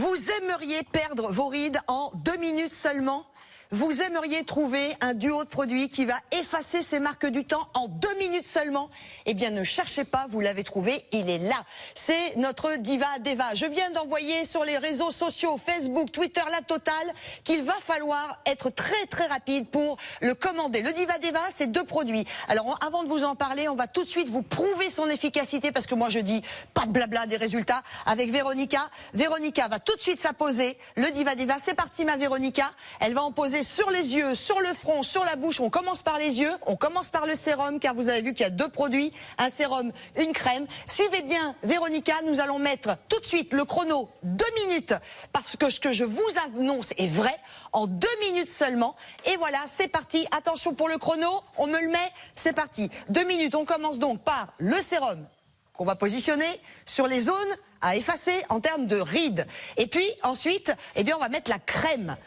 Vous aimeriez perdre vos rides en 2 minutes seulement? Vous aimeriez trouver un duo de produits qui va effacer ces marques du temps en 2 minutes seulement? Eh bien, ne cherchez pas, vous l'avez trouvé, il est là. C'est notre Diva Deva. Je viens d'envoyer sur les réseaux sociaux, Facebook, Twitter, la totale, qu'il va falloir être très rapide pour le commander. Le Diva Deva, c'est 2 produits. Alors, avant de vous en parler, on va tout de suite vous prouver son efficacité, parce que moi je dis pas de blabla, des résultats avec Véronica. Véronica va tout de suite s'apposer le Diva Deva. C'est parti, ma Véronica. Elle va en poser sur les yeux, sur le front, sur la bouche. On commence par les yeux, on commence par le sérum, car vous avez vu qu'il y a 2 produits, un sérum, une crème. Suivez bien Véronica, nous allons mettre tout de suite le chrono 2 minutes, parce que ce que je vous annonce est vrai, en 2 minutes seulement. Et voilà, c'est parti. Attention pour le chrono, on me le met, c'est parti. 2 minutes, on commence donc par le sérum qu'on va positionner sur les zones à effacer en termes de rides. Et puis ensuite, eh bien, on va mettre la crème.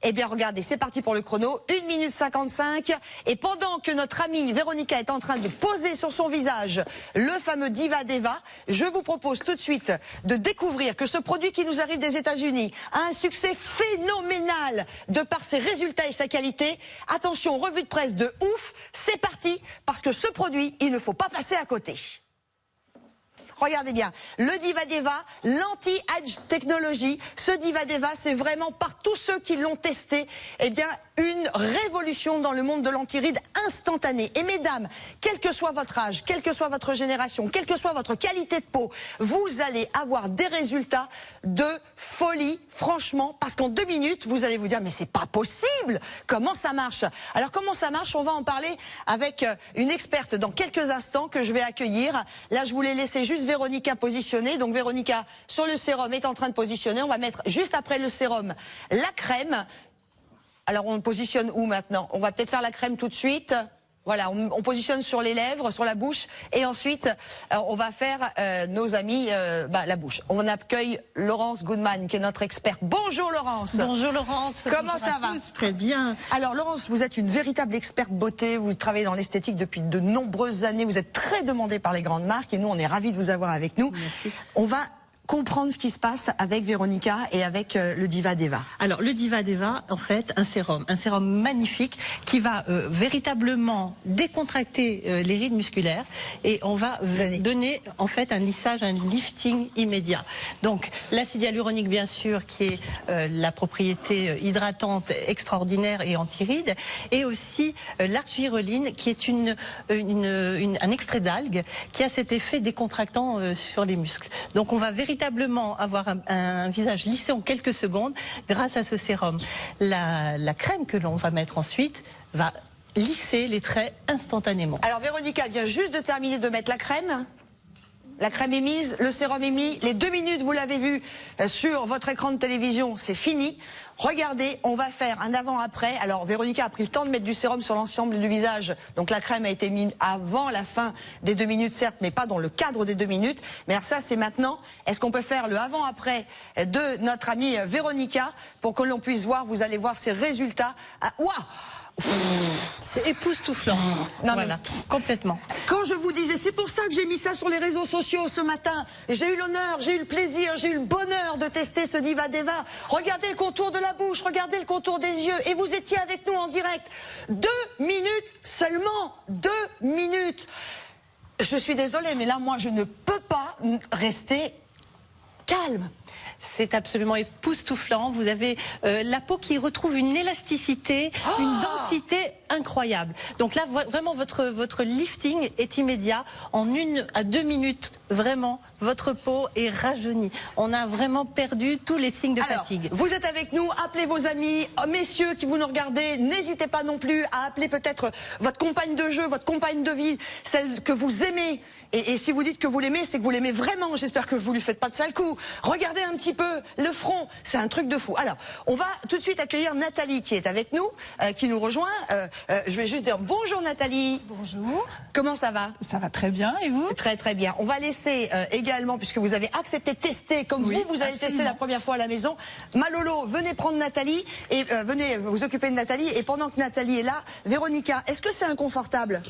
Eh bien, regardez, c'est parti pour le chrono, 1 minute 55. Et pendant que notre amie Véronica est en train de poser sur son visage le fameux Diva Deva, je vous propose tout de suite de découvrir que ce produit qui nous arrive des États-Unis a un succès phénoménal de par ses résultats et sa qualité. Attention, revue de presse de ouf, c'est parti, parce que ce produit, il ne faut pas passer à côté. Regardez bien, le Diva Deva, l'anti-age technologie. Ce Diva Deva, c'est vraiment par tous ceux qui l'ont testé, eh bien, une révolution dans le monde de l'anti-rides instantanée. Et mesdames, quel que soit votre âge, quelle que soit votre génération, quelle que soit votre qualité de peau, vous allez avoir des résultats de folie, franchement, parce qu'en 2 minutes, vous allez vous dire, mais c'est pas possible! Comment ça marche? Alors, comment ça marche? On va en parler avec une experte dans quelques instants que je vais accueillir. Là, je voulais laisser juste Véronica positionner. Donc, Véronica, sur le sérum, est en train de positionner. On va mettre juste après le sérum la crème. Alors, on positionne où maintenant? On va peut-être faire la crème tout de suite. Voilà, on positionne sur les lèvres, sur la bouche, et ensuite on va faire nos amis la bouche. On accueille Laurence Goodman, qui est notre experte. Bonjour Laurence. Bonjour Laurence. Comment ça va? Très bien. Alors Laurence, vous êtes une véritable experte beauté. Vous travaillez dans l'esthétique depuis de nombreuses années. Vous êtes très demandée par les grandes marques, et nous on est ravis de vous avoir avec nous. Merci. On va comprendre ce qui se passe avec Véronica et avec le Diva Deva. Alors le Diva Deva, en fait, un sérum magnifique qui va véritablement décontracter les rides musculaires, et on va donner en fait un lissage, un lifting immédiat. Donc l'acide hyaluronique, bien sûr, qui est la propriété hydratante extraordinaire et anti-rides, et aussi l'argireline, qui est un extrait d'algue qui a cet effet décontractant sur les muscles. Donc on va véritablement avoir un visage lissé en quelques secondes grâce à ce sérum. La crème que l'on va mettre ensuite va lisser les traits instantanément. Alors Véronica vient juste de terminer de mettre la crème. La crème est mise, le sérum est mis. Les 2 minutes, vous l'avez vu sur votre écran de télévision, c'est fini. Regardez, on va faire un avant-après. Alors, Véronica a pris le temps de mettre du sérum sur l'ensemble du visage. Donc, la crème a été mise avant la fin des 2 minutes, certes, mais pas dans le cadre des 2 minutes. Mais alors ça, c'est maintenant. Est-ce qu'on peut faire le avant-après de notre amie Véronica pour que l'on puisse voir, vous allez voir ses résultats. Waouh! C'est époustouflant. Non, voilà, complètement. Quand je vous disais, c'est pour ça que j'ai mis ça sur les réseaux sociaux ce matin. J'ai eu l'honneur, j'ai eu le plaisir, j'ai eu le bonheur de tester ce Diva Deva. Regardez le contour de la bouche, regardez le contour des yeux. Et vous étiez avec nous en direct. 2 minutes seulement. 2 minutes. Je suis désolée, mais là, moi, je ne peux pas rester calme. C'est absolument époustouflant. Vous avez la peau qui retrouve une élasticité, une densité incroyable. Donc là, vraiment, votre lifting est immédiat. En 1 à 2 minutes, vraiment, votre peau est rajeunie. On a vraiment perdu tous les signes de fatigue. Vous êtes avec nous, appelez vos amis, messieurs qui vous nous regardez. N'hésitez pas non plus à appeler peut-être votre compagne de jeu, votre compagne de vie, celle que vous aimez. Et si vous dites que vous l'aimez, c'est que vous l'aimez vraiment. J'espère que vous lui faites pas de sale coup. Regardez un petit peu le front, c'est un truc de fou. Alors, on va tout de suite accueillir Nathalie qui est avec nous, qui nous rejoint. Je vais juste dire bonjour Nathalie. Bonjour. Comment ça va? Ça va très bien, et vous? Très très bien. On va laisser également, puisque vous avez accepté de tester, comme oui, vous avez testé la première fois à la maison. Malolo, venez prendre Nathalie et venez vous occuper de Nathalie. Et pendant que Nathalie est là, Véronica, est-ce que c'est inconfortable?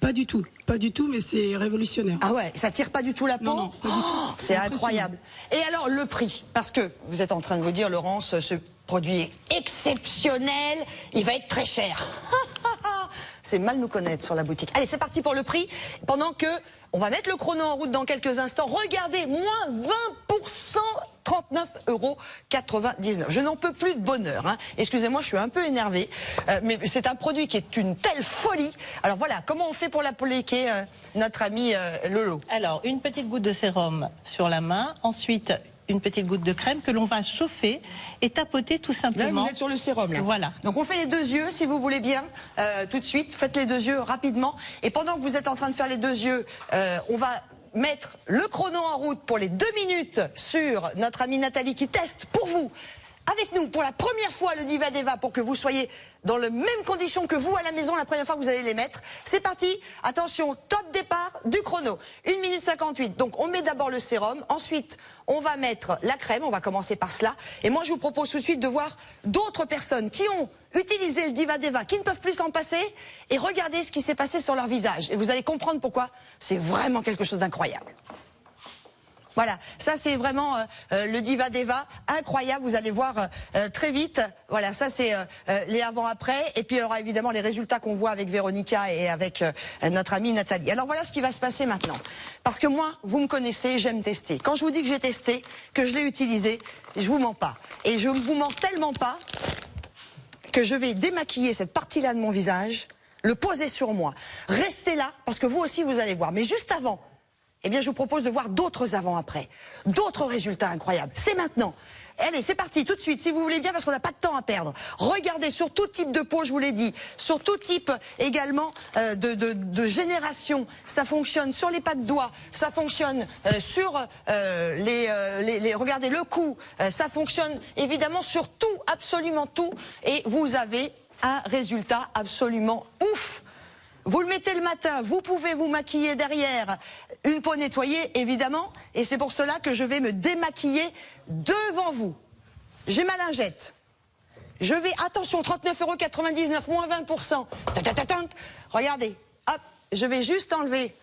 Pas du tout, mais c'est révolutionnaire. Ah ouais, ça tire pas du tout la peau? Non, pas du tout. C'est incroyable. Et alors le prix, parce que vous êtes en train de vous dire, Laurence, ce produit est exceptionnel, il va être très cher. C'est mal nous connaître sur la boutique. Allez, c'est parti pour le prix. Pendant que on va mettre le chrono en route dans quelques instants. Regardez, moins 20%, 39,99 €. Je n'en peux plus de bonheur. Hein. Excusez-moi, je suis un peu énervée. Mais c'est un produit qui est une telle folie. Alors voilà, comment on fait pour l'appliquer, notre ami Lolo? Alors, une petite goutte de sérum sur la main. Ensuite, une petite goutte de crème que l'on va chauffer et tapoter tout simplement. Là, vous êtes sur le sérum, là. Voilà. Donc, on fait les 2 yeux, si vous voulez bien, tout de suite. Faites les 2 yeux rapidement. Et pendant que vous êtes en train de faire les 2 yeux, on va mettre le chrono en route pour les 2 minutes sur notre amie Nathalie qui teste pour vous, avec nous, pour la première fois, le Diva Deva, pour que vous soyez dans les mêmes conditions que vous à la maison la première fois que vous allez les mettre. C'est parti. Attention, top départ du chrono. 1 minute 58. Donc, on met d'abord le sérum. Ensuite, on va mettre la crème. On va commencer par cela. Et moi, je vous propose tout de suite de voir d'autres personnes qui ont utilisé le Diva Deva, qui ne peuvent plus s'en passer. Et regardez ce qui s'est passé sur leur visage. Et vous allez comprendre pourquoi c'est vraiment quelque chose d'incroyable. Voilà, ça c'est vraiment le Diva Deva, incroyable, vous allez voir très vite. Voilà, ça c'est les avant-après, et puis il y aura évidemment les résultats qu'on voit avec Véronica et avec notre amie Nathalie. Alors voilà ce qui va se passer maintenant. Parce que moi, vous me connaissez, j'aime tester. Quand je vous dis que j'ai testé, que je l'ai utilisé, je vous mens pas. Et je vous mens tellement pas que je vais démaquiller cette partie-là de mon visage, le poser sur moi. Restez là, parce que vous aussi vous allez voir. Mais juste avant, eh bien, je vous propose de voir d'autres avant-après, d'autres résultats incroyables. C'est maintenant. Allez, c'est parti, tout de suite, si vous voulez bien, parce qu'on n'a pas de temps à perdre. Regardez, sur tout type de peau, je vous l'ai dit, sur tout type également de génération. Ça fonctionne sur les pas de doigts, ça fonctionne sur regardez, le cou, ça fonctionne évidemment sur tout, absolument tout. Et vous avez un résultat absolument ouf. Vous le mettez le matin, vous pouvez vous maquiller derrière, une peau nettoyée évidemment, et c'est pour cela que je vais me démaquiller devant vous. J'ai ma lingette. Je vais, attention, 39,99 €, moins 20%. Regardez, hop, je vais juste enlever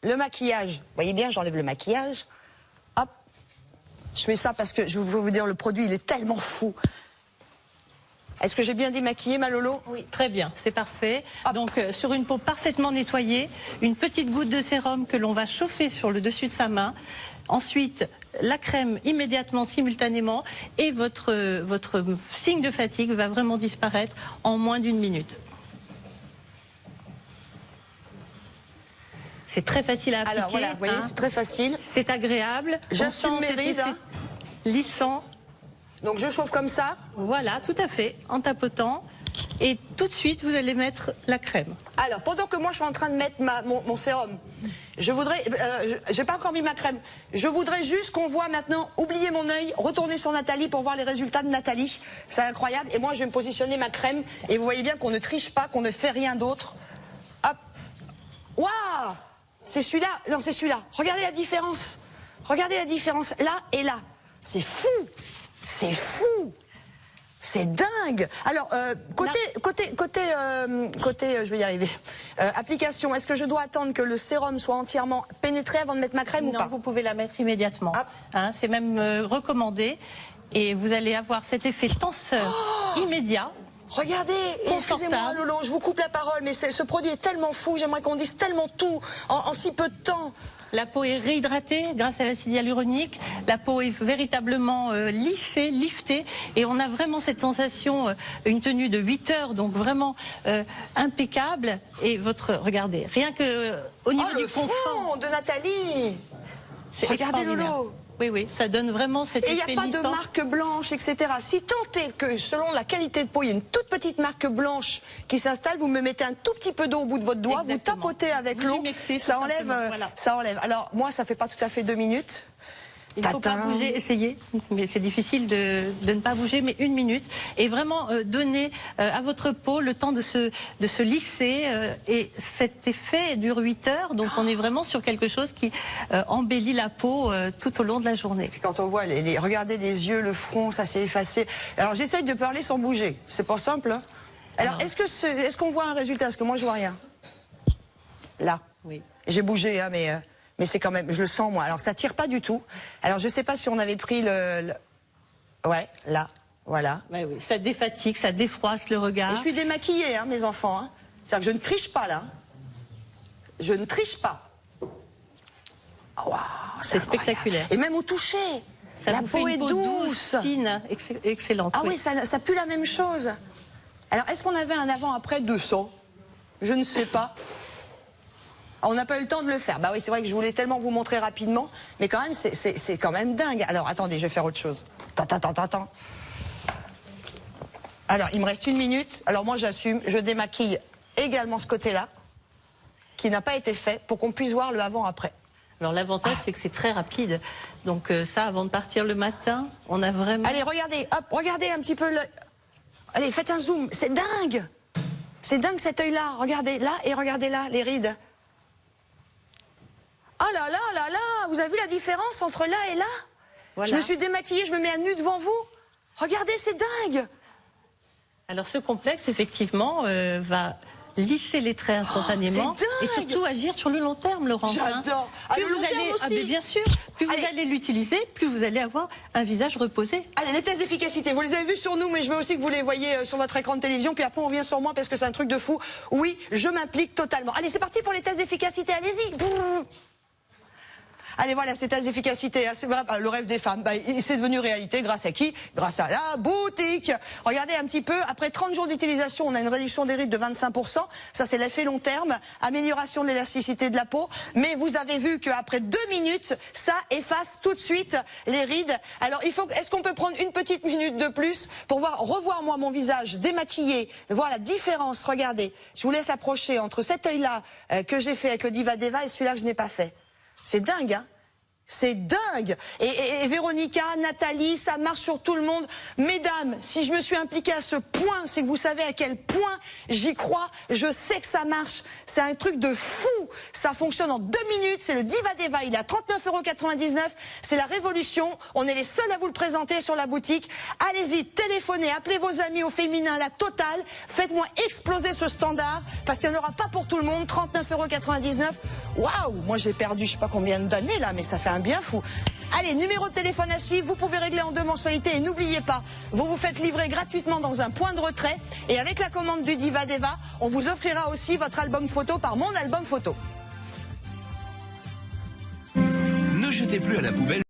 le maquillage. Vous voyez bien, j'enlève le maquillage. Hop, je fais ça parce que, je vais vous dire, le produit, il est tellement fou. Est-ce que j'ai bien démaquillé, ma Lolo? Oui, très bien, c'est parfait. Hop. Donc, sur une peau parfaitement nettoyée, une petite goutte de sérum que l'on va chauffer sur le dessus de sa main. Ensuite, la crème immédiatement, simultanément, et votre signe de fatigue va vraiment disparaître en moins d'1 minute. C'est très facile à appliquer. Alors voilà, vous voyez, c'est très facile. C'est agréable. J'assume mes rides. Lissant. Donc je chauffe comme ça. Voilà, tout à fait, en tapotant. Et tout de suite, vous allez mettre la crème. Alors, pendant que moi, je suis en train de mettre mon sérum, je voudrais... j'ai pas encore mis ma crème. Je voudrais juste qu'on voit maintenant, oubliez mon œil, retournez sur Nathalie pour voir les résultats de Nathalie. C'est incroyable. Et moi, je vais me positionner ma crème. Et vous voyez bien qu'on ne triche pas, qu'on ne fait rien d'autre. Hop. Waouh! C'est celui-là. Non, c'est celui-là. Regardez la différence. Regardez la différence là et là. C'est fou. C'est fou, c'est dingue. Alors côté, je vais y arriver. Application. Est-ce que je dois attendre que le sérum soit entièrement pénétré avant de mettre ma crème ou pas? Non, vous pouvez la mettre immédiatement. Hein, c'est même recommandé, et vous allez avoir cet effet tenseur immédiat. Regardez, excusez-moi Lolo, je vous coupe la parole, mais ce produit est tellement fou, j'aimerais qu'on dise tellement tout en si peu de temps. La peau est réhydratée grâce à l'acide hyaluronique, la peau est véritablement lissée, liftée, et on a vraiment cette sensation, une tenue de 8 heures, donc vraiment impeccable. Et regardez, rien que au niveau du confort. Le front de Nathalie. Regardez Lolo. Oui, oui, ça donne vraiment cet effet lissant. Et il n'y a pas de marque blanche, etc. Si tant est que, selon la qualité de peau, il y a une toute petite marque blanche qui s'installe, vous me mettez un tout petit peu d'eau au bout de votre doigt, exactement. Vous tapotez avec l'eau, ça enlève, voilà. Ça enlève. Alors, moi, ça fait pas tout à fait 2 minutes. Il ne faut pas bouger, essayez, mais c'est difficile de ne pas bouger, mais 1 minute. Et vraiment donner à votre peau le temps de se lisser. Et cet effet dure 8 heures, donc on est vraiment sur quelque chose qui embellit la peau tout au long de la journée. Puis quand on voit, regardez les yeux, le front, ça s'est effacé. Alors j'essaye de parler sans bouger, c'est pas simple. Hein. Alors est-ce qu'on voit un résultat? Parce que moi je vois rien. là. Oui. J'ai bougé, hein, mais c'est quand même, je le sens moi. Alors ça tire pas du tout. Alors je sais pas si on avait pris ouais, là, voilà. Ouais, oui. Ça défatigue, ça défroisse le regard. Et je suis démaquillée, hein, mes enfants. Hein. C'est-à-dire que je ne triche pas là. Je ne triche pas. Wow, c'est spectaculaire. Et même au toucher. Ça la vous peau fait une est peau douce, fine, excellente. Ah oui, ça pue la même chose. Alors, est-ce qu'on avait un avant-après 200? Je ne sais pas. On n'a pas eu le temps de le faire. Bah oui, c'est vrai que je voulais tellement vous montrer rapidement, mais quand même, c'est quand même dingue. Alors, attendez, je vais faire autre chose. Attends. Alors, il me reste 1 minute. Alors moi, j'assume, je démaquille également ce côté-là, qui n'a pas été fait, pour qu'on puisse voir le avant-après. Alors l'avantage, c'est que c'est très rapide. Donc ça, avant de partir le matin, on a vraiment... Allez, regardez, hop, regardez un petit peu le... Allez, faites un zoom, c'est dingue. C'est dingue cet œil-là, regardez là et regardez là, les rides. Oh là là là là, vous avez vu la différence entre là et là? Voilà. Je me suis démaquillée, je me mets à nu devant vous. Regardez, c'est dingue. Alors ce complexe, effectivement, va lisser les traits instantanément et surtout agir sur le long terme, Laurence. J'adore. Plus vous allez, bien sûr, plus vous allez l'utiliser, plus vous allez avoir un visage reposé. Allez, les tests d'efficacité, vous les avez vus sur nous, mais je veux aussi que vous les voyez sur votre écran de télévision, puis après on revient sur moi parce que c'est un truc de fou. Oui, je m'implique totalement. Allez, c'est parti pour les tests d'efficacité, allez-y. Allez, voilà, ces tests d'efficacité, c'est vrai, le rêve des femmes, c'est devenu réalité grâce à qui? Grâce à la boutique. Regardez un petit peu, après 30 jours d'utilisation, on a une réduction des rides de 25%. Ça, c'est l'effet long terme, amélioration de l'élasticité de la peau. Mais vous avez vu qu'après 2 minutes, ça efface tout de suite les rides. Alors, est-ce qu'on peut prendre une petite minute de plus pour revoir moi mon visage démaquillé, voir la différence? Regardez, je vous laisse approcher entre cet œil-là que j'ai fait avec le Diva Deva et celui-là que je n'ai pas fait. C'est dingue, hein? C'est dingue. Et Véronica, Nathalie, ça marche sur tout le monde. Mesdames, si je me suis impliquée à ce point, c'est que vous savez à quel point j'y crois. Je sais que ça marche. C'est un truc de fou. Ça fonctionne en 2 minutes. C'est le Diva Deva. Il est à 39,99 €. C'est la révolution. On est les seuls à vous le présenter sur la boutique. Allez-y, téléphonez, appelez vos amis au féminin, la totale. Faites-moi exploser ce standard parce qu'il n'y en aura pas pour tout le monde. 39,99 €. Waouh, moi j'ai perdu je sais pas combien d'années là, mais ça fait un bien fou. Allez, numéro de téléphone à suivre, vous pouvez régler en 2 mensualités et n'oubliez pas, vous vous faites livrer gratuitement dans un point de retrait et avec la commande du Diva Deva, on vous offrira aussi votre album photo par Mon Album Photo. Ne jetez plus à la poubelle